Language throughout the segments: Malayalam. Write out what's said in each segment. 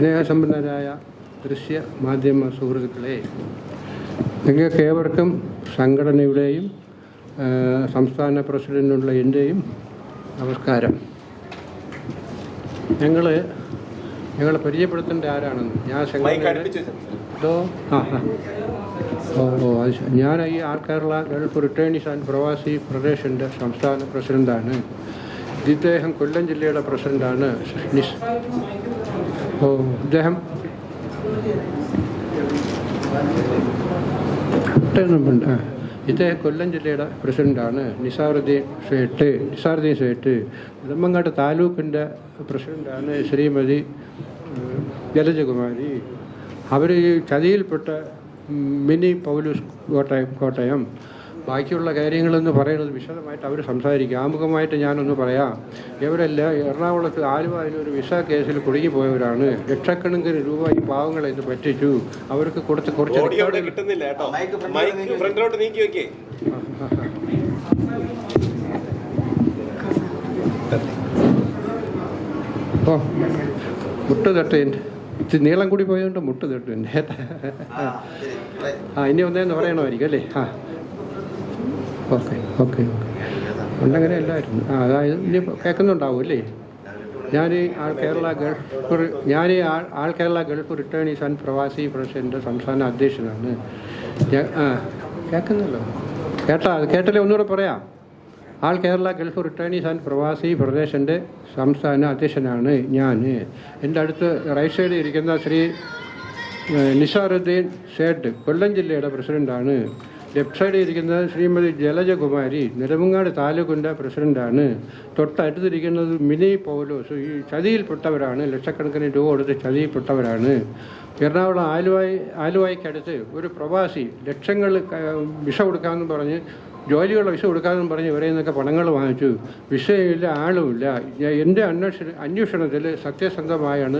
സ്നേഹസമ്പന്നരായ ദൃശ്യ മാധ്യമ സുഹൃത്തുക്കളെ, നിങ്ങൾക്കേവർക്കും സംഘടനയുടെയും സംസ്ഥാന പ്രസിഡന്റിനുള്ള എൻ്റെയും നമസ്കാരം. ഞങ്ങളെ പരിചയപ്പെടുത്തേണ്ട ആരാണെന്ന് ഞാൻ ഞാൻ ഈ ആൾ കേരള ഗൾഫ് റിട്ടേണീസ് ആൻഡ് പ്രവാസി ഫെഡറേഷൻ്റെ സംസ്ഥാന പ്രസിഡൻ്റാണ്. ഇദ്ദേഹം കൊല്ലം ജില്ലയുടെ പ്രസിഡൻ്റാണ്. ഇദ്ദേഹം കൊല്ലം ജില്ലയുടെ പ്രസിഡൻ്റാണ്. നിസാറുദ്ദീൻ സേട്ട് നെടുമങ്ങാട് താലൂക്കിൻ്റെ പ്രസിഡൻ്റാണ് ശ്രീമതി ജലജകുമാരി. അവർ ഈ ചതിയിൽപ്പെട്ട മിനി പൗലൂസ് കോട്ടയം. ബാക്കിയുള്ള കാര്യങ്ങളെന്ന് പറയുന്നത് വിശദമായിട്ട് അവർ സംസാരിക്കും. ആമുഖമായിട്ട് ഞാനൊന്ന് പറയാം. ഇവരെല്ലാം എറണാകുളത്ത് ആലുവയിൽ ഒരു വിസ കേസിൽ കുടുങ്ങിപ്പോയവരാണ്. ലക്ഷക്കണക്കിന് രൂപ ഈ പാവങ്ങളെ ഇത് പറ്റിച്ചു. അവർക്ക് കുറച്ച് മുട്ട് തട്ടേൻ്റെ നീളം കൂടി പോയതുകൊണ്ട് മുട്ട് തട്ടുണ്ട്. ഇനി ഒന്നേന്ന് പറയണമായിരിക്കും അല്ലേ? ഓക്കെ ഉണ്ടങ്ങനെ എല്ലാവരും അതായത് ഇനി കേൾക്കുന്നുണ്ടാവും അല്ലേ? ഞാൻ ആൾ കേരള ഗൾഫ് റിട്ടേണീസ് ആൻഡ് പ്രവാസി പ്രസിഡന്റ് സംസ്ഥാന അധ്യക്ഷനാണ്. കേൾക്കുന്നല്ലോ, കേട്ടല്ലേ? ഒന്നുകൂടെ പറയാം. ആൾ കേരള ഗൾഫ് റിട്ടേണീസ് ആൻഡ് പ്രവാസി ഫെഡറേഷൻ്റെ സംസ്ഥാന അധ്യക്ഷനാണ് ഞാൻ. എൻ്റെ അടുത്ത് റൈറ്റ് സൈഡിൽ ഇരിക്കുന്ന ശ്രീ നിസാറുദ്ദീൻ സേട്ട് കൊല്ലം ജില്ലയുടെ പ്രസിഡൻ്റാണ്. ലെഫ്റ്റ് സൈഡിൽ ഇരിക്കുന്നത് ശ്രീമതി ജലജകുമാരി നെടുമങ്ങാട് താലൂക്കിൻ്റെ പ്രസിഡൻ്റാണ്. തൊട്ടടുത്തിരിക്കുന്നത് മിനി പൗലോസ്. ഈ ചതിയിൽപ്പെട്ടവരാണ്. ലക്ഷക്കണക്കിന് രൂപ കൊടുത്ത് ചതിയിൽപ്പെട്ടവരാണ്. എറണാകുളം ആലുവായ്ക്കടുത്ത് ഒരു പ്രവാസി ലക്ഷങ്ങൾ വിസ കൊടുക്കാമെന്ന് പറഞ്ഞ്, ജോലിയുള്ള വിസ കൊടുക്കാമെന്ന് പറഞ്ഞ് ഇവരെ നിന്നൊക്കെ പണങ്ങൾ വാങ്ങിച്ചു. വിസയില്ല, ആളുമില്ല. എൻ്റെ അന്വേഷണത്തിൽ സത്യസന്ധമായാണ്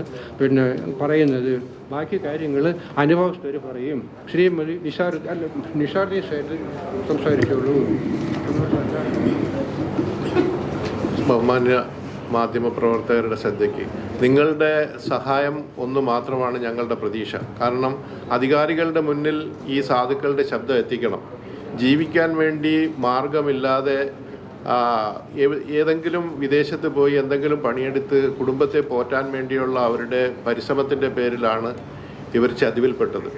പറയുന്നത്. ബാക്കി കാര്യങ്ങൾ അനുഭവസ്ഥർ പറയും. ശ്രീമതി നിസാറുദ്ദീൻ സേട്ട് സംസാരിച്ചോളൂ. ബഹുമാന്യ മാധ്യമപ്രവർത്തകരുടെ ശ്രദ്ധയ്ക്ക്, നിങ്ങളുടെ സഹായം ഒന്ന് മാത്രമാണ് ഞങ്ങളുടെ പ്രതീക്ഷ. കാരണം അധികാരികളുടെ മുന്നിൽ ഈ സാധുക്കളുടെ ശബ്ദം എത്തിക്കണം. ജീവിക്കാൻ വേണ്ടി മാർഗമില്ലാതെ ഏതെങ്കിലും വിദേശത്ത് പോയി എന്തെങ്കിലും പണിയെടുത്ത് കുടുംബത്തെ പോറ്റാൻ വേണ്ടിയുള്ള അവരുടെ പരിശ്രമത്തിൻ്റെ പേരിലാണ് ഇവർ ചതിവിൽപ്പെട്ടത്.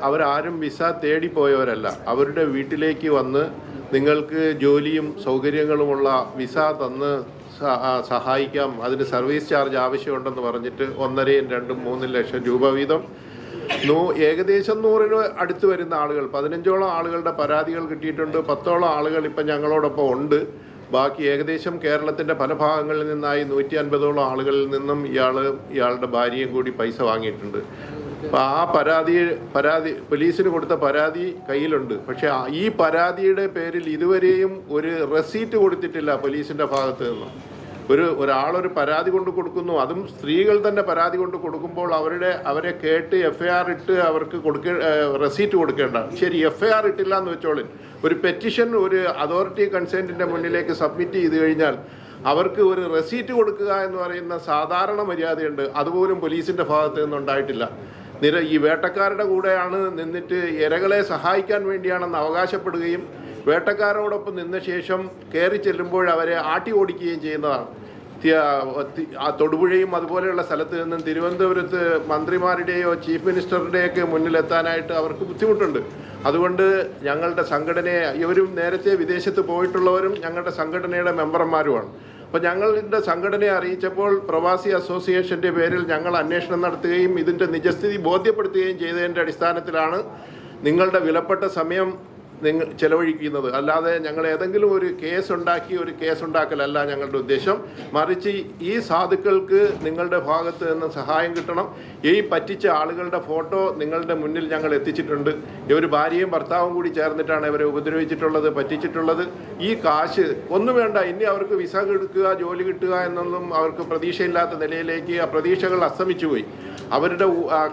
അവരാരും വിസ തേടിപ്പോയവരല്ല. അവരുടെ വീട്ടിലേക്ക് വന്ന് നിങ്ങൾക്ക് ജോലിയും സൗകര്യങ്ങളുമുള്ള വിസ തന്ന് സഹായിക്കാം, അതിന് സർവീസ് ചാർജ് ആവശ്യമുണ്ടെന്ന് പറഞ്ഞിട്ട് 1.5, 2, 3 ലക്ഷം രൂപ വീതം ഏകദേശം 100 അടുത്ത് വരുന്ന ആളുകൾ, 15ഓളം ആളുകളുടെ പരാതികൾ കിട്ടിയിട്ടുണ്ട്. 10ഓളം ആളുകൾ ഇപ്പം ഞങ്ങളോടൊപ്പം ഉണ്ട്. ബാക്കി ഏകദേശം കേരളത്തിൻ്റെ പല ഭാഗങ്ങളിൽ നിന്നായി 150ഓളം ആളുകളിൽ നിന്നും ഇയാളുടെ ഭാര്യയും കൂടി പൈസ വാങ്ങിയിട്ടുണ്ട്. അപ്പം ആ പരാതി പോലീസിന് കൊടുത്ത പരാതി കയ്യിലുണ്ട്. പക്ഷേ ഈ പരാതിയുടെ പേരിൽ ഇതുവരെയും ഒരു റെസീറ്റ് കൊടുത്തിട്ടില്ല പോലീസിൻ്റെ ഭാഗത്ത് നിന്ന്. ഒരാളൊരു പരാതി കൊണ്ട് കൊടുക്കുന്നു, അതും സ്ത്രീകൾ തന്നെ പരാതി കൊണ്ട് കൊടുക്കുമ്പോൾ അവരെ കേട്ട് FIR ഇട്ട് അവർക്ക് റെസീറ്റ് കൊടുക്കേണ്ട. ശരി, FIR ഇട്ടില്ല എന്ന് വെച്ചോളൂ. ഒരു പെറ്റീഷൻ ഒരു അതോറിറ്റി കൺസേൺറ്റിൻ്റെ മുന്നിലേക്ക് സബ്മിറ്റ് ചെയ്ത് കഴിഞ്ഞാൽ അവർക്ക് ഒരു റെസീറ്റ് കൊടുക്കുക എന്ന് പറയുന്ന സാധാരണ മര്യാദയുണ്ട്. അതുപോലും പോലീസിൻ്റെ ഭാഗത്ത് നിന്നുണ്ടായിട്ടില്ല. ഈ വേട്ടക്കാരുടെ കൂടെയാണ് നിന്നിട്ട് ഇരകളെ സഹായിക്കാൻ വേണ്ടിയാണെന്ന് അവകാശപ്പെടുകയും വേട്ടക്കാരോടൊപ്പം നിന്ന ശേഷം കയറി ചെല്ലുമ്പോൾ അവരെ ആട്ടി ഓടിക്കുകയും ചെയ്യുന്നതാണ്. തൊടുപുഴയും അതുപോലെയുള്ള സ്ഥലത്ത് നിന്നും തിരുവനന്തപുരത്ത് മന്ത്രിമാരുടെയോ ചീഫ് മിനിസ്റ്ററുടെയൊക്കെ മുന്നിലെത്താനായിട്ട് അവർക്ക് ബുദ്ധിമുട്ടുണ്ട്. അതുകൊണ്ട് ഞങ്ങളുടെ സംഘടനയെ, ഇവരും നേരത്തെ വിദേശത്ത് പോയിട്ടുള്ളവരും ഞങ്ങളുടെ സംഘടനയുടെ മെമ്പർമാരുമാണ്. അപ്പോൾ ഞങ്ങളുടെ സംഘടനയെ അറിയിച്ചപ്പോൾ പ്രവാസി അസോസിയേഷൻ്റെ പേരിൽ ഞങ്ങൾ അന്വേഷണം നടത്തുകയും ഇതിൻ്റെ നിജസ്ഥിതി ബോധ്യപ്പെടുത്തുകയും ചെയ്തതിൻ്റെ അടിസ്ഥാനത്തിലാണ് നിങ്ങളുടെ വിലപ്പെട്ട സമയം നിങ്ങൾ ചെലവഴിക്കുന്നത്. അല്ലാതെ ഞങ്ങൾ ഏതെങ്കിലും ഒരു കേസ് ഉണ്ടാക്കലല്ല ഞങ്ങളുടെ ഉദ്ദേശം. മറിച്ച് ഈ സാധുക്കൾക്ക് നിങ്ങളുടെ ഭാഗത്ത് നിന്ന് സഹായം കിട്ടണം. ഈ പറ്റിച്ച ആളുകളുടെ ഫോട്ടോ നിങ്ങളുടെ മുന്നിൽ ഞങ്ങൾ എത്തിച്ചിട്ടുണ്ട്. ഇവർ ഭാര്യയും ഭർത്താവും കൂടി ചേർന്നിട്ടാണ് ഇവരെ ഉപദ്രവിച്ചിട്ടുള്ളത്, പറ്റിച്ചിട്ടുള്ളത്. ഈ കാശ് ഒന്നും വേണ്ട. ഇനി അവർക്ക് വിസ കിട്ടുക, ജോലി കിട്ടുക എന്നൊന്നും അവർക്ക് പ്രതീക്ഷയില്ലാത്ത നിലയിലേക്ക് ആ പ്രതീക്ഷകൾ അസ്തമിച്ചുപോയി. അവരുടെ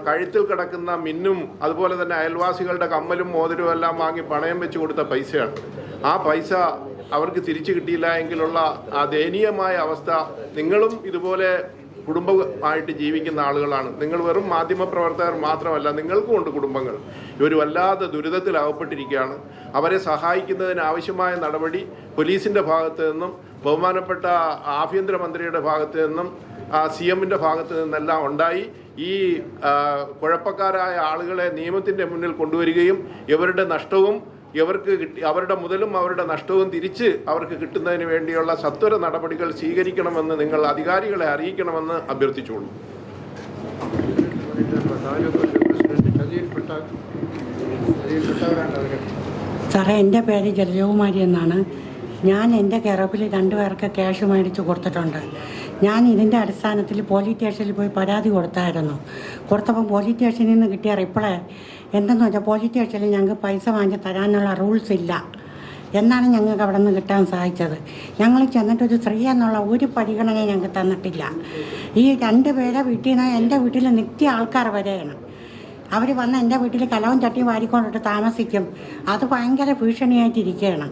കഴുത്തിൽ കിടക്കുന്ന മിന്നും അതുപോലെ തന്നെ അയൽവാസികളുടെ കമ്മലും മോതിരവും എല്ലാം വാങ്ങി പണയം വെച്ച് കൊടുത്ത പൈസയാണ്. ആ പൈസ അവർക്ക് തിരിച്ചു കിട്ടിയില്ല എങ്കിലുള്ള ആ ദയനീയമായ അവസ്ഥ നിങ്ങളും ഇതുപോലെ കുടുംബമായിട്ട് ജീവിക്കുന്ന ആളുകളാണ്. നിങ്ങൾ വെറും മാധ്യമപ്രവർത്തകർ മാത്രമല്ല, നിങ്ങൾക്കും ഉണ്ട് കുടുംബങ്ങൾ. ഇവർ വല്ലാതെ ദുരിതത്തിൽ അകപ്പെട്ടിരിക്കുകയാണ്. അവരെ സഹായിക്കുന്നതിന് ആവശ്യമായ നടപടി പോലീസിൻ്റെ ഭാഗത്തു നിന്നും ബഹുമാനപ്പെട്ട ആഭ്യന്തരമന്ത്രിയുടെ ഭാഗത്തു നിന്നും CM-ന്റെ ഭാഗത്തു നിന്നെല്ലാം ഉണ്ടായി. ഈ കുഴപ്പക്കാരായ ആളുകളെ നിയമത്തിൻ്റെ മുന്നിൽ കൊണ്ടുവരികയും ഇവരുടെ നഷ്ടവും അവരുടെ മുതലും അവരുടെ നഷ്ടവും തിരിച്ച് അവർക്ക് കിട്ടുന്നതിന് വേണ്ടിയുള്ള സത്വര നടപടികൾ സ്വീകരിക്കണമെന്ന് നിങ്ങൾ അധികാരികളെ അറിയിക്കണമെന്ന് അഭ്യർത്ഥിച്ചുകൊള്ളു. സാറേ, എൻ്റെ പേര് ജലജകുമാരി എന്നാണ്. ഞാൻ എൻ്റെ കെറപ്പിൽ 2 പേർക്ക് ക്യാഷ് മേടിച്ച് കൊടുത്തിട്ടുണ്ട്. ഞാൻ ഇതിൻ്റെ അടിസ്ഥാനത്തിൽ പോലീസ് സ്റ്റേഷനിൽ പോയി പരാതി കൊടുത്തപ്പോൾ പോലീസ് സ്റ്റേഷനിൽ നിന്ന് കിട്ടിയ റിപ്ലൈ എന്തെന്ന് വെച്ചാൽ പോലീസ് സ്റ്റേഷനിൽ ഞങ്ങൾക്ക് പൈസ വാങ്ങി തരാനുള്ള റൂൾസ് ഇല്ല എന്നാണ് ഞങ്ങൾക്ക് അവിടെ നിന്ന് കിട്ടാൻ സാധിച്ചത്. ഞങ്ങൾ ചെന്നിട്ടൊരു സ്ത്രീ എന്നുള്ള ഒരു പരിഗണന ഞങ്ങൾക്ക് തന്നിട്ടില്ല. ഈ 2 പേരെ വീട്ടിൽ നിന്ന് എൻ്റെ വീട്ടിൽ നിത്യ ആൾക്കാർ വരെയാണ്. അവർ വന്ന് എൻ്റെ വീട്ടിൽ കലവും ചട്ടിയും വാരിക്കൊണ്ടിട്ട് താമസിക്കും. അത് ഭയങ്കര ഭീഷണിയായിട്ടിരിക്കുകയാണ്.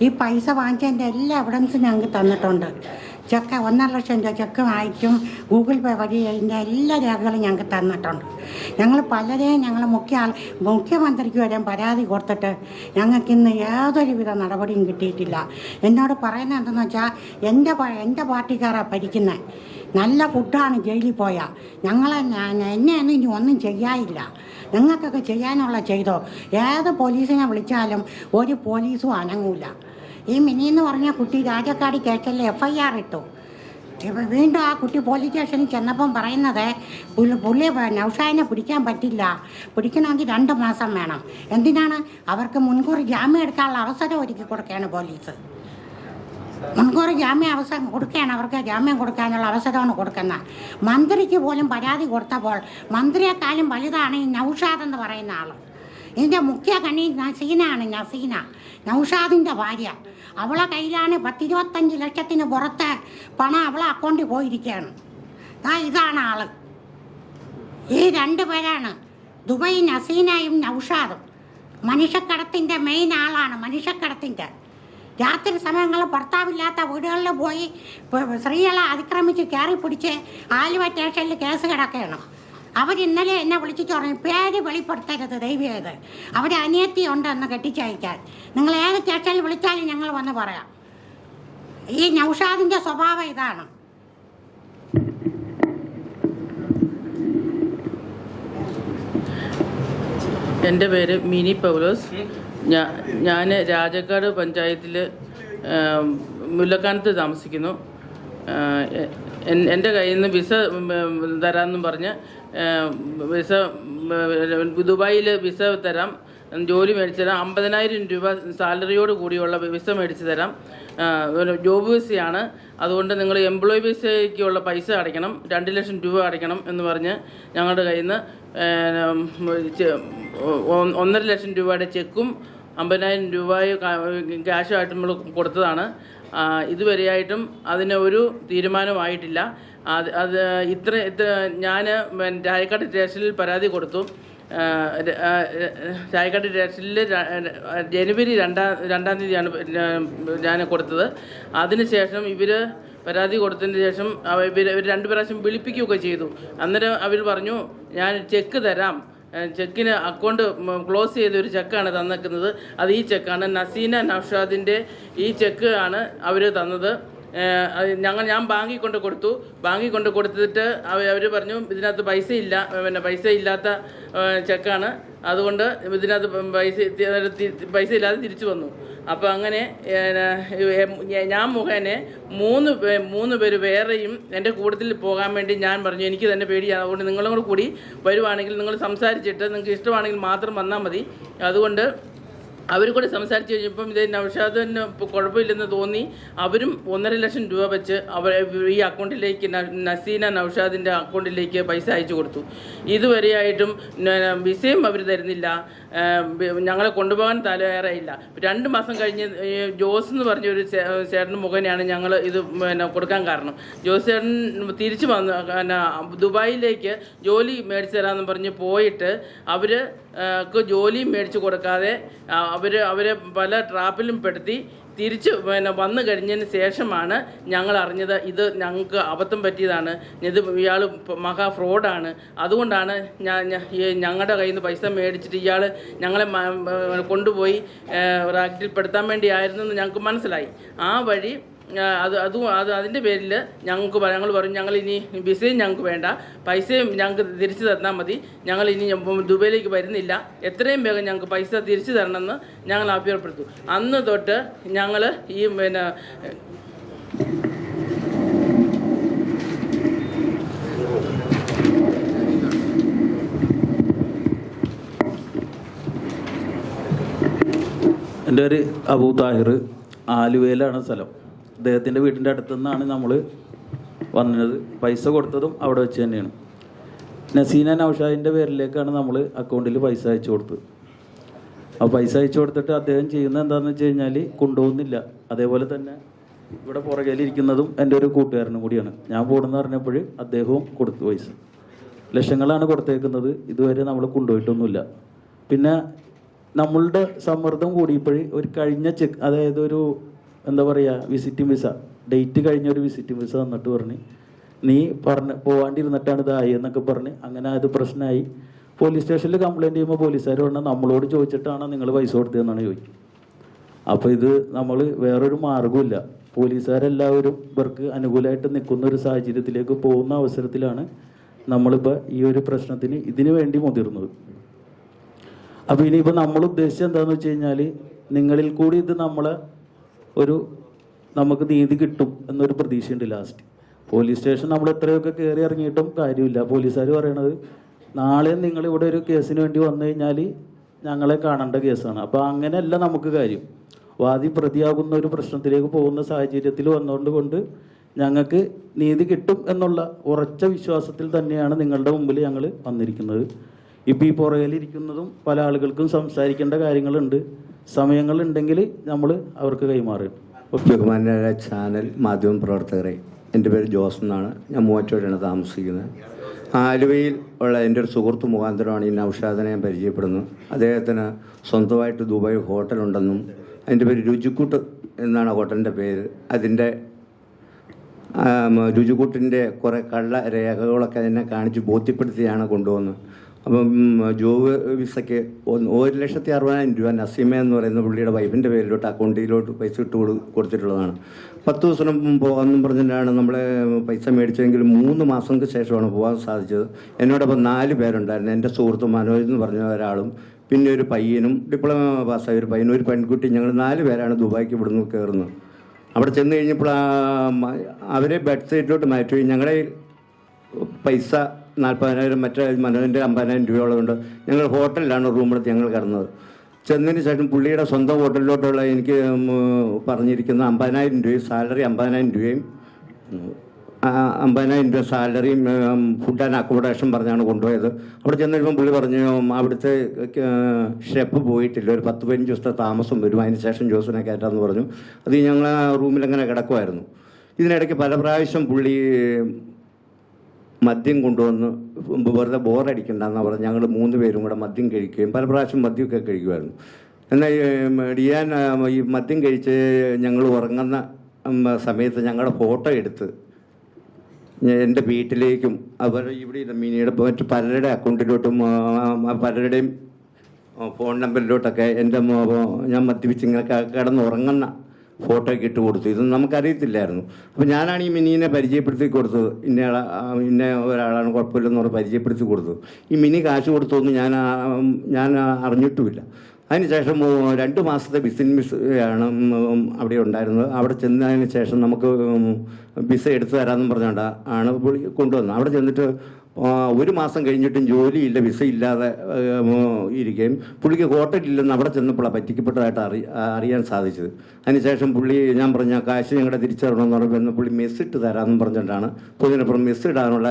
ഈ പൈസ വാങ്ങിച്ചതിൻ്റെ എല്ലാ എവിഡൻസും ഞങ്ങൾക്ക് തന്നിട്ടുണ്ട്. ചെക്ക് 1.5 ലക്ഷം രൂപ ചെക്ക് വാങ്ങിച്ചും ഗൂഗിൾ പേ വഴി അതിൻ്റെ എല്ലാ രേഖകളും ഞങ്ങൾക്ക് തന്നിട്ടുണ്ട്. ഞങ്ങൾ പലരെയും മുഖ്യമന്ത്രിക്ക് വരെ പരാതി കൊടുത്തിട്ട് ഞങ്ങൾക്കിന്ന് യാതൊരുവിധ നടപടിയും കിട്ടിയിട്ടില്ല. എന്നോട് പറയുന്നത് എന്തെന്ന് വെച്ചാൽ എൻ്റെ പാർട്ടിക്കാരാണ് ഭരിക്കുന്നത്, നല്ല ഫുഡാണ് ജയിലിൽ പോയാൽ, എന്നെയൊന്നും ഇനി ഒന്നും ചെയ്യാനില്ല, നിങ്ങൾക്കൊക്കെ ചെയ്യാനുള്ള ചെയ്തോ. ഏത് പോലീസിനെ വിളിച്ചാലും ഒരു പോലീസും അനങ്ങൂല. ഈ മിനി എന്ന് പറഞ്ഞ കുട്ടി രാജക്കാട് കേസിൽ FIR ഇട്ടു. വീണ്ടും ആ കുട്ടി പോലീസ് സ്റ്റേഷനിൽ ചെന്നപ്പം പറയുന്നത് പുള്ളി നൗഷാദിനെ പിടിക്കാൻ പറ്റില്ല, പിടിക്കണമെങ്കിൽ 2 മാസം വേണം. എന്തിനാണ്? അവർക്ക് മുൻകൂർ ജാമ്യം എടുക്കാനുള്ള അവസരം ഒരുക്കി കൊടുക്കുകയാണ് പോലീസ്. മുൻകൂർ അവസരം കൊടുക്കുകയാണ്, അവർക്ക് ജാമ്യം കൊടുക്കാനുള്ള അവസരമാണ് കൊടുക്കുന്നത്. മന്ത്രിക്ക് പോലും പരാതി കൊടുത്തപ്പോൾ മന്ത്രിയെക്കാളും വലുതാണ് ഈ നൗഷാദ് എന്ന് പറയുന്ന ആൾ. ഇതിൻ്റെ മുഖ്യ കണ്ണി നസീനാണ്. നൗഷാദിൻ്റെ ഭാര്യ. അവളെ കയ്യിലാണ് 10-25 ലക്ഷത്തിന് പുറത്ത് പണം അവളെ അക്കൗണ്ടിൽ പോയിരിക്കുകയാണ്. ഇതാണ് ആള്. ഈ 2 പേരാണ് ദുബൈ നസീനയും നൗഷാദും. മനുഷ്യക്കടത്തിൻ്റെ മെയിൻ ആളാണ്. മനുഷ്യക്കടത്തിൻ്റെ രാത്രി സമയങ്ങളിൽ ഭർത്താവില്ലാത്ത വീടുകളിൽ പോയി സ്ത്രീകളെ അതിക്രമിച്ച് കയറി പിടിച്ച് ആലുവ സ്റ്റേഷനിൽ കേസ് കിടക്കുകയാണ്. അവരിന്നലെ എന്നെ വിളിച്ചിട്ട് പറഞ്ഞു, പേര് വെളിപ്പെടുത്തരുത് ദൈവീയത്, അവർ അനിയത്തി ഉണ്ടെന്ന് കെട്ടിച്ചയക്കാൻ. നിങ്ങൾ ഏത് സ്റ്റേഷനിൽ വിളിച്ചാലും ഞങ്ങൾ വന്ന് പറയാം. ഈ നൗഷാദിൻ്റെ സ്വഭാവം ഇതാണ്. എൻ്റെ പേര് മിനി പൗലോസ്. ഞാൻ രാജക്കാട് പഞ്ചായത്തിൽ മുല്ലക്കാനത്ത് താമസിക്കുന്നു. എൻ്റെ കയ്യിൽ നിന്ന് വിസ തരാമെന്നും പറഞ്ഞ് ദുബായിൽ വിസ തരാം, ജോലി മേടിച്ചു തരാം, 50,000 രൂപ സാലറിയോട് കൂടിയുള്ള വിസ മേടിച്ചു തരാം, ജോബ് വിസയാണ്, അതുകൊണ്ട് നിങ്ങൾ എംപ്ലോയി വിസയ്ക്കുള്ള പൈസ അടയ്ക്കണം, 2 ലക്ഷം രൂപ അടയ്ക്കണം എന്ന് പറഞ്ഞ് ഞങ്ങളുടെ കയ്യിൽ നിന്ന് 1.5 ലക്ഷം രൂപയുടെ ചെക്കും 50,000 രൂപ ക്യാഷായിട്ട് നമ്മൾ കൊടുത്തതാണ്. ഇതുവരെയായിട്ടും അതിന് ഒരു തീരുമാനമായിട്ടില്ല. ഇത്ര ഞാൻ രായക്കാട് സ്റ്റേഷനിൽ പരാതി കൊടുത്തു. രായക്കാട് സ്റ്റേഷനിൽ ജനുവരി 2-ാം തീയതിയാണ് ഞാൻ കൊടുത്തത്. അതിനുശേഷം ഇവർ പരാതി കൊടുത്തതിന് ശേഷം ഇവർ 2 പ്രാവശ്യം വിളിപ്പിക്കുകയൊക്കെ ചെയ്തു. അന്നേരം അവർ പറഞ്ഞു, ഞാൻ ചെക്ക് തരാം, ചെക്കിന് അക്കൗണ്ട് ക്ലോസ് ചെയ്തൊരു ചെക്കാണ് തന്നിരിക്കുന്നത്, അത് ഈ ചെക്കാണ്, നസീന നൗഷാദിൻ്റെ ഈ ചെക്ക് ആണ് അവർ തന്നത്. ഞാൻ ബാങ്കിൽ കൊണ്ട് കൊടുത്തിട്ട് അവർ പറഞ്ഞു ഇതിനകത്ത് പൈസ ഇല്ലാത്ത ചെക്കാണ്, അതുകൊണ്ട് ഇതിനകത്ത് പൈസ ഇല്ലാതെ തിരിച്ചു വന്നു. അപ്പോൾ അങ്ങനെ ഞാൻ മുഖേന 3 പേര് വേറെയും എൻ്റെ കൂട്ടത്തിൽ പോകാൻ വേണ്ടി ഞാൻ പറഞ്ഞു, എനിക്ക് തന്നെ പേടിയാണ്, അതുകൊണ്ട് നിങ്ങളും കൂടി വരുവാണെങ്കിൽ നിങ്ങൾ സംസാരിച്ചിട്ട് നിങ്ങൾക്ക് ഇഷ്ടമാണെങ്കിൽ മാത്രം വന്നാൽ മതി. അതുകൊണ്ട് അവർ കൂടെ സംസാരിച്ച് കഴിഞ്ഞപ്പം ഇത് നൗഷാദിന് കുഴപ്പമില്ലെന്ന് തോന്നി അവരും 1.5 ലക്ഷം രൂപ വെച്ച് ഈ അക്കൗണ്ടിലേക്ക് നസീന നൗഷാദിൻ്റെ അക്കൗണ്ടിലേക്ക് പൈസ അയച്ചു കൊടുത്തു. ഇതുവരെയായിട്ടും വിസയും അവർ തരുന്നില്ല, ഞങ്ങളെ കൊണ്ടുപോകാൻ തയ്യാറായില്ല. 2 മാസം കഴിഞ്ഞ് ജോസ് എന്ന് പറഞ്ഞൊരു ചേട്ടൻ മുഖേനയാണ് ഞങ്ങൾ ഇത് കൊടുക്കാൻ കാരണം. ജോസ് ചേട്ടൻ തിരിച്ചു വന്നു ദുബായിലേക്ക് ജോലി മേടിച്ചു തരാമെന്ന് പറഞ്ഞ് പോയിട്ട് അവർക്ക് ജോലിയും മേടിച്ചു കൊടുക്കാതെ അവരെ പല ട്രാപ്പിലും പെടുത്തി തിരിച്ച് വന്നു കഴിഞ്ഞതിന് ശേഷമാണ് ഞങ്ങൾ അറിഞ്ഞത് ഇത് ഞങ്ങൾക്ക് അബദ്ധം പറ്റിയതാണ്, ഇത് ഇയാൾ മഹാ ഫ്രോഡാണ്, അതുകൊണ്ടാണ് ഞങ്ങളുടെ കയ്യിൽ നിന്ന് പൈസ മേടിച്ചിട്ട് ഇയാൾ ഞങ്ങളെ കൊണ്ടുപോയി റാക്കറ്റിൽപ്പെടുത്താൻ വേണ്ടിയായിരുന്നു എന്ന് ഞങ്ങൾക്ക് മനസ്സിലായി. ആ വഴി അതിൻ്റെ പേരിൽ ഞങ്ങൾ പറഞ്ഞു ഞങ്ങൾ ഇനി വിസയും ഞങ്ങൾക്ക് വേണ്ട, പൈസയും ഞങ്ങൾക്ക് തിരിച്ചു തന്നാൽ മതി, ഞങ്ങൾ ഇനി ദുബൈയിലേക്ക് വരുന്നില്ല, എത്രയും വേഗം ഞങ്ങൾക്ക് പൈസ തിരിച്ചു തരണമെന്ന് ഞങ്ങൾ അഭ്യർത്ഥിച്ചു. അന്ന് തൊട്ട് ഞങ്ങൾ ഈ എൻ്റെ ഒരു അബൂ താഹിർ, ആലുവയിലാണ് സ്ഥലം. അദ്ദേഹത്തിൻ്റെ വീട്ടിൻ്റെ അടുത്തു നിന്നാണ് നമ്മൾ വന്നത്. പൈസ കൊടുത്തതും അവിടെ വെച്ച് തന്നെയാണ്. നസീന നൗഷാദിൻ്റെ പേരിലേക്കാണ് നമ്മൾ അക്കൗണ്ടിൽ പൈസ അയച്ചു കൊടുത്തത്. ആ പൈസ അയച്ചു കൊടുത്തിട്ട് അദ്ദേഹം ചെയ്യുന്നത് എന്താണെന്ന് വെച്ച് കഴിഞ്ഞാൽ കൊണ്ടുപോകുന്നില്ല. അതേപോലെ തന്നെ ഇവിടെ പുറകിലിരിക്കുന്നതും എൻ്റെ ഒരു കൂട്ടുകാരനും കൂടിയാണ്. ഞാൻ പോകണമെന്ന് പറഞ്ഞപ്പോൾ അദ്ദേഹവും കൊടുത്തു പൈസ. ലക്ഷങ്ങളാണ് കൊടുത്തേക്കുന്നത്. ഇതുവരെ നമ്മൾ കൊണ്ടുപോയിട്ടൊന്നുമില്ല. പിന്നെ നമ്മളുടെ സമ്മർദ്ദം കൂടിയപ്പോൾ ഒരു കഴിഞ്ഞ അതായത് ഒരു എന്താ പറയുക, വിസിറ്റിംഗ് വിസ, ഡേറ്റ് കഴിഞ്ഞൊരു വിസിറ്റിംഗ് വിസ തന്നിട്ട് പറഞ്ഞ് നീ പോകാണ്ടിരുന്നിട്ടാണ് ഇതായി എന്നൊക്കെ പറഞ്ഞ് അങ്ങനെ അത് പ്രശ്നമായി. പോലീസ് സ്റ്റേഷനിൽ കംപ്ലയിൻറ്റ് ചെയ്യുമ്പോൾ പോലീസുകാർ പറഞ്ഞാൽ നമ്മളോട് ചോദിച്ചിട്ടാണ് നിങ്ങൾ പൈസ കൊടുത്തതെന്നാണ് ചോദിക്കും. അപ്പോൾ ഇത് നമ്മൾ വേറൊരു മാർഗ്ഗമില്ല. പോലീസുകാരെല്ലാവരും ഇവർക്ക് അനുകൂലമായിട്ട് നിൽക്കുന്ന ഒരു സാഹചര്യത്തിലേക്ക് പോകുന്ന അവസരത്തിലാണ് നമ്മളിപ്പോൾ ഈ ഒരു പ്രശ്നത്തിന് ഇതിനു വേണ്ടി മുതിർന്നത്. അപ്പോൾ ഇനിയിപ്പോൾ നമ്മൾ ഉദ്ദേശിച്ചത് എന്താണെന്ന് വെച്ച് കഴിഞ്ഞാൽ നിങ്ങളിൽ കൂടി ഇത് നമുക്ക് നീതി കിട്ടും എന്നൊരു പ്രതീക്ഷയുണ്ട്. ലാസ്റ്റ് പോലീസ് സ്റ്റേഷൻ നമ്മൾ എത്രയൊക്കെ കയറി ഇറങ്ങിയിട്ടും കാര്യമില്ല. പോലീസുകാർ പറയണത് നാളെ നിങ്ങൾ ഇവിടെ ഒരു കേസിന് വേണ്ടി വന്നു കഴിഞ്ഞാൽ ഞങ്ങളെ കാണേണ്ട കേസാണ്. അപ്പോൾ അങ്ങനെയല്ല നമുക്ക് കാര്യം. വാദി പ്രതിയാകുന്ന ഒരു പ്രശ്നത്തിലേക്ക് പോകുന്ന സാഹചര്യത്തിൽ വന്നുകൊണ്ട് ഞങ്ങൾക്ക് നീതി കിട്ടും എന്നുള്ള ഉറച്ച വിശ്വാസത്തിൽ തന്നെയാണ് നിങ്ങളുടെ മുമ്പിൽ ഞങ്ങൾ വന്നിരിക്കുന്നത്. ഇപ്പോൾ ഈ പുറകിലിരിക്കുന്നതും പല ആളുകൾക്കും സംസാരിക്കേണ്ട കാര്യങ്ങളുണ്ട്, സമയങ്ങളുണ്ടെങ്കിൽ നമ്മൾ അവർക്ക് കൈമാറും. ബഹുമാനരായ ചാനൽ മാധ്യമ പ്രവർത്തകരെ, എൻ്റെ പേര് ജോസ് എന്നാണ്. ഞാൻ മൂവാറ്റുപുഴയാണ് താമസിക്കുന്നത്. ആലുവയിൽ ഉള്ള എൻ്റെ ഒരു സുഹൃത്ത് മുഖാന്തരമാണ് ഈ നൗഷാദിനെ ഞാൻ പരിചയപ്പെടുന്നത്. അദ്ദേഹത്തിന് സ്വന്തമായിട്ട് ദുബായ് ഹോട്ടലുണ്ടെന്നും അതിൻ്റെ പേര് രുചിക്കൂട്ട് എന്നാണ് ഹോട്ടലിൻ്റെ പേര്. അതിൻ്റെ രുചിക്കൂട്ടിൻ്റെ കുറേ കള്ള രേഖകളൊക്കെ എന്നെ കാണിച്ച് ബോധ്യപ്പെടുത്തിയാണ് കൊണ്ടുവന്നത്. അപ്പം ജോബ് വിസയ്ക്ക് 1,60,000 രൂപ നസീമ എന്ന് പറയുന്ന പുള്ളിയുടെ വൈഫിൻ്റെ പേരിലോട്ട് അക്കൗണ്ടിലോട്ട് പൈസ ഇട്ട് കൊടുത്തിട്ടുള്ളതാണ്. 10 ദിവസം പോകാമെന്നും പറഞ്ഞിട്ടാണ് നമ്മളെ പൈസ മേടിച്ചതെങ്കിൽ 3 മാസങ്ങൾക്ക് ശേഷമാണ് പോകാൻ സാധിച്ചത്. എന്നോടൊപ്പം 4 പേരുണ്ടായിരുന്നു. എൻ്റെ സുഹൃത്ത് മനോജ് എന്ന് പറഞ്ഞ ഒരാളും പിന്നെ ഒരു പയ്യനും ഡിപ്ലോമ പാസ്സായ ഒരു പയ്യനും ഒരു പെൺകുട്ടി. ഞങ്ങൾ 4 പേരാണ് ദുബായ്ക്ക് ഇവിടുന്ന് കയറുന്നത്. അവിടെ ചെന്ന് കഴിഞ്ഞപ്പോൾ അവരെ ബെഡ് സൈറ്റിലോട്ട് മാറ്റുകയും ഞങ്ങളുടെ പൈസ 40,000 മറ്റേ മനോജിൻ്റെ 50,000 രൂപയുള്ളതുകൊണ്ട് ഞങ്ങൾ ഹോട്ടലിലാണ് റൂമെടുത്ത് ഞങ്ങൾ കിടന്നത്. ചെന്നതിന് ശേഷം പുള്ളിയുടെ സ്വന്തം ഹോട്ടലിലോട്ടുള്ള എനിക്ക് പറഞ്ഞിരിക്കുന്ന 50,000 രൂപയും സാലറി 50,000 രൂപയും 50,000 രൂപ സാലറിയും ഫുഡ് ആൻഡ് അക്കോമഡേഷൻ പറഞ്ഞാണ് കൊണ്ടുപോയത്. അവിടെ ചെന്നപ്പോൾ പുള്ളി പറഞ്ഞു അവിടുത്തെ ഷെഫ് പോയിട്ടില്ല, ഒരു 10-15 ദിവസത്തെ താമസം വരും, അതിന് ശേഷം ജോസിനെ കയറ്റാമെന്ന് പറഞ്ഞു. അത് ഞങ്ങൾ ആ റൂമിലങ്ങനെ കിടക്കുമായിരുന്നു. ഇതിനിടയ്ക്ക് പല പ്രാവശ്യം പുള്ളി മദ്യം കൊണ്ടുവന്ന് വെറുതെ ബോറടിക്കണ്ടെന്ന് പറഞ്ഞ് ഞങ്ങൾ 3 പേരും കൂടെ മദ്യം കഴിക്കുകയും പല പ്രാവശ്യം മദ്യമൊക്കെ കഴിക്കുമായിരുന്നു. എന്നാൽ ഡിയാൻ ഈ മദ്യം കഴിച്ച് ഞങ്ങൾ ഉറങ്ങുന്ന സമയത്ത് ഞങ്ങളുടെ ഫോട്ടോ എടുത്ത് എൻ്റെ വീട്ടിലേക്കും അതുപോലെ ഇവിടെ മിനിയുടെ മറ്റ് പലരുടെ അക്കൗണ്ടിലോട്ടും പലരുടെയും ഫോൺ നമ്പറിലോട്ടൊക്കെ എൻ്റെ ഞാൻ മദ്യപിച്ച് ഇങ്ങനെ കിടന്നുറങ്ങുന്ന ഫോട്ടോ ഒക്കെ ഇട്ട് കൊടുത്തു. ഇതൊന്നും നമുക്കറിയത്തില്ലായിരുന്നു. അപ്പോൾ ഞാനാണ് ഈ മിനിയെ പരിചയപ്പെടുത്തി കൊടുത്തത്. ഇന്ന ഒരാളാണ്, കുഴപ്പമില്ലെന്ന് പറഞ്ഞ് പരിചയപ്പെടുത്തി കൊടുത്തത്. ഈ മിനി കാശ് കൊടുത്തൊന്നും ഞാൻ അറിഞ്ഞിട്ടുമില്ല. അതിനുശേഷം 2 മാസത്തെ ബിസിനസ് ആണ് അവിടെ ഉണ്ടായിരുന്നത്. അവിടെ ചെന്നതിന് ശേഷം നമുക്ക് വിസ എടുത്തു തരാമെന്നും പറഞ്ഞുകൊണ്ട് പുള്ളി കൊണ്ടുവന്നത്. അവിടെ ചെന്നിട്ട് 1 മാസം കഴിഞ്ഞിട്ടും ജോലിയില്ല, വിസ ഇല്ലാതെ ഇരിക്കുകയും പുള്ളിക്ക് ഹോട്ടലില്ലെന്ന് അവിടെ ചെന്നപ്പോഴാണ് പറ്റിക്കപ്പെട്ടതായിട്ട് അറിയാൻ സാധിച്ചത്. അതിനുശേഷം പുള്ളി ഞാൻ പറഞ്ഞ കാശ് ഞങ്ങളുടെ തിരിച്ചു തരണമെന്ന് പറഞ്ഞപ്പോൾ പുള്ളി മെസ്സിട്ട് തരാമെന്നും പറഞ്ഞിട്ടാണ് പൊതുവിനപ്പുറം മെസ്സ് ഇടാനുള്ള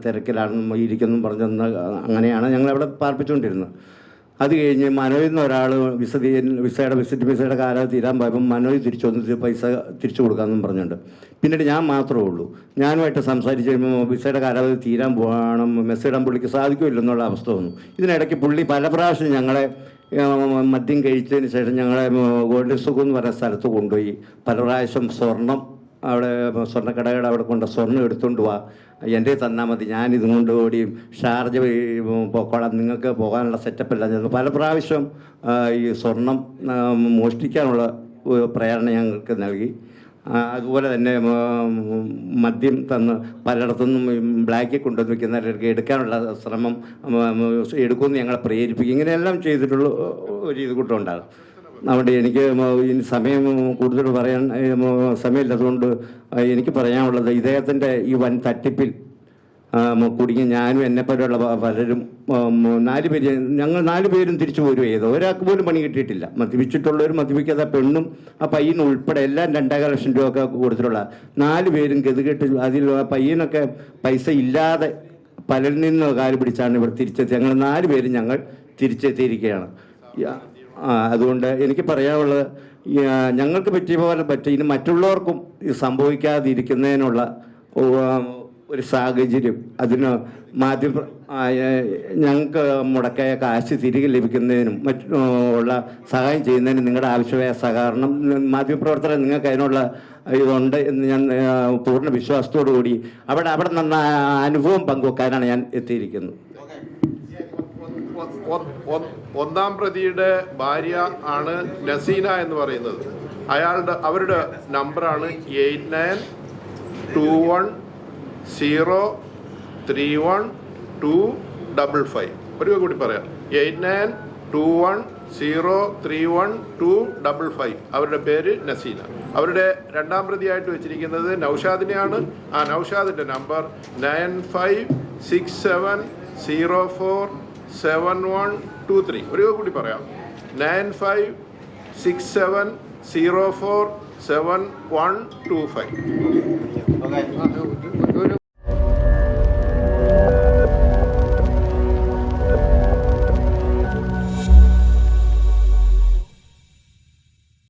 തിരക്കിലാണ് ഇരിക്കുന്നെന്നും പറഞ്ഞെന്ന് അങ്ങനെയാണ് ഞങ്ങളവിടെ പാർപ്പിച്ചുകൊണ്ടിരുന്നത്. അത് കഴിഞ്ഞ് മനോയിൽ നിന്ന് ഒരാൾ വിസയുടെ കാലാവധി തീരാൻ പോയപ്പോൾ മനോജ് തിരിച്ചു വന്നിട്ട് പൈസ തിരിച്ചു കൊടുക്കാമെന്നും പറഞ്ഞിട്ടുണ്ട്. പിന്നീട് ഞാൻ മാത്രമേ ഉള്ളൂ. ഞാനുമായിട്ട് സംസാരിച്ച് കഴിയുമ്പോൾ വിസയുടെ കാലാവധി തീരാൻ പോകണം, മെസ്സേജ് ഇടാൻ പുള്ളിക്ക് സാധിക്കുമില്ലെന്നുള്ള അവസ്ഥ വന്നു. ഇതിനിടയ്ക്ക് പുള്ളി പല പ്രാവശ്യം ഞങ്ങളെ മദ്യം കഴിച്ചതിന് ശേഷം ഞങ്ങളെ ഗോൾഡൻ സുഖം എന്ന് പറയുന്ന സ്ഥലത്ത് കൊണ്ടുപോയി പല പ്രാവശ്യം സ്വർണം അവിടെ സ്വർണ്ണക്കടയുടെ അവിടെ കൊണ്ട് സ്വർണ്ണം എടുത്തുകൊണ്ട് പോവാ, എൻ്റെ തന്നാൽ മതി, ഞാനിതും കൊണ്ട് ഓടിയും ഷാർജ പോക്കോളാം, നിങ്ങൾക്ക് പോകാനുള്ള സെറ്റപ്പല്ല ചെന്നു പല പ്രാവശ്യം ഈ സ്വർണം മോഷ്ടിക്കാനുള്ള പ്രേരണ ഞങ്ങൾക്ക് നൽകി. അതുപോലെ തന്നെ മദ്യം തന്ന് പലയിടത്തുനിന്നും ബ്ലാക്കിൽ കൊണ്ടുവന്ന് വയ്ക്കുന്നവർക്ക് എടുക്കാനുള്ള ശ്രമം എടുക്കുമെന്ന് ഞങ്ങളെ പ്രേരിപ്പിക്കും. ഇങ്ങനെയെല്ലാം ചെയ്തിട്ടുള്ള ഒരു ഇത് കൂട്ടമുണ്ടാകും. അതുകൊണ്ട് എനിക്ക് സമയം കൂടുതൽ പറയാൻ സമയമില്ലാത്തതുകൊണ്ട് എനിക്ക് പറയാനുള്ളത്, ഇദ്ദേഹത്തിൻ്റെ ഈ വൻ തട്ടിപ്പിൽ കുടുങ്ങി ഞാനും എന്നെപ്പോലെയുള്ള പലരും 4 പേര് ഞങ്ങൾ 4 പേരും തിരിച്ചു പോരും. ഏതോ ഒരാൾക്ക് പോലും പണി കിട്ടിയിട്ടില്ല. മദ്യപിച്ചിട്ടുള്ളവർ, മദ്യപിക്കാത്ത പെണ്ണും ആ പയ്യനും ഉൾപ്പെടെ എല്ലാം 2.5 ലക്ഷം രൂപ ഒക്കെ കൊടുത്തിട്ടുള്ള 4 പേരും ഗതികെട്ട് അതിൽ ആ പയ്യനൊക്കെ പൈസ ഇല്ലാതെ പലരിൽ നിന്ന് കാല് പിടിച്ചാണ് ഇവിടെ തിരിച്ചെത്തി. ഞങ്ങൾ 4 പേരും ഞങ്ങൾ തിരിച്ചെത്തിയിരിക്കുകയാണ്. അതുകൊണ്ട് എനിക്ക് പറയാനുള്ളത്, ഞങ്ങൾക്ക് പറ്റിയ പോലെ ഇനി മറ്റുള്ളവർക്കും ഇത് സംഭവിക്കാതിരിക്കുന്നതിനുള്ള ഒരു സാഹചര്യം, അതിന് ഞങ്ങൾക്ക് മുടക്കിയ കാശ് തിരികെ ലഭിക്കുന്നതിനും ഉള്ള സഹായം ചെയ്യുന്നതിനും നിങ്ങളുടെ ആവശ്യമായ സഹകരണം മാധ്യമപ്രവർത്തകർ നിങ്ങൾക്ക് അതിനുള്ള ഇതുണ്ട് എന്ന് ഞാൻ പൂർണ്ണ വിശ്വാസത്തോടു കൂടി അവിടെ നിന്ന അനുഭവം പങ്കുവെക്കാനാണ് ഞാൻ എത്തിയിരിക്കുന്നത്. ഒന്നാം പ്രതിയുടെ ഭാര്യ ആണ് നസീന എന്ന് പറയുന്നത്. അവരുടെ നമ്പറാണ് 8921031255. ഒരു കൂടി പറയാം, 8921031255. അവരുടെ പേര് നസീന. അവരുടെ രണ്ടാം പ്രതിയായിട്ട് വെച്ചിരിക്കുന്നത് നൗഷാദിനെയാണ്. ആ നൗഷാദിന്റെ നമ്പർ 9567047123. ഒരു കൂടി പറയാം, 9567047125.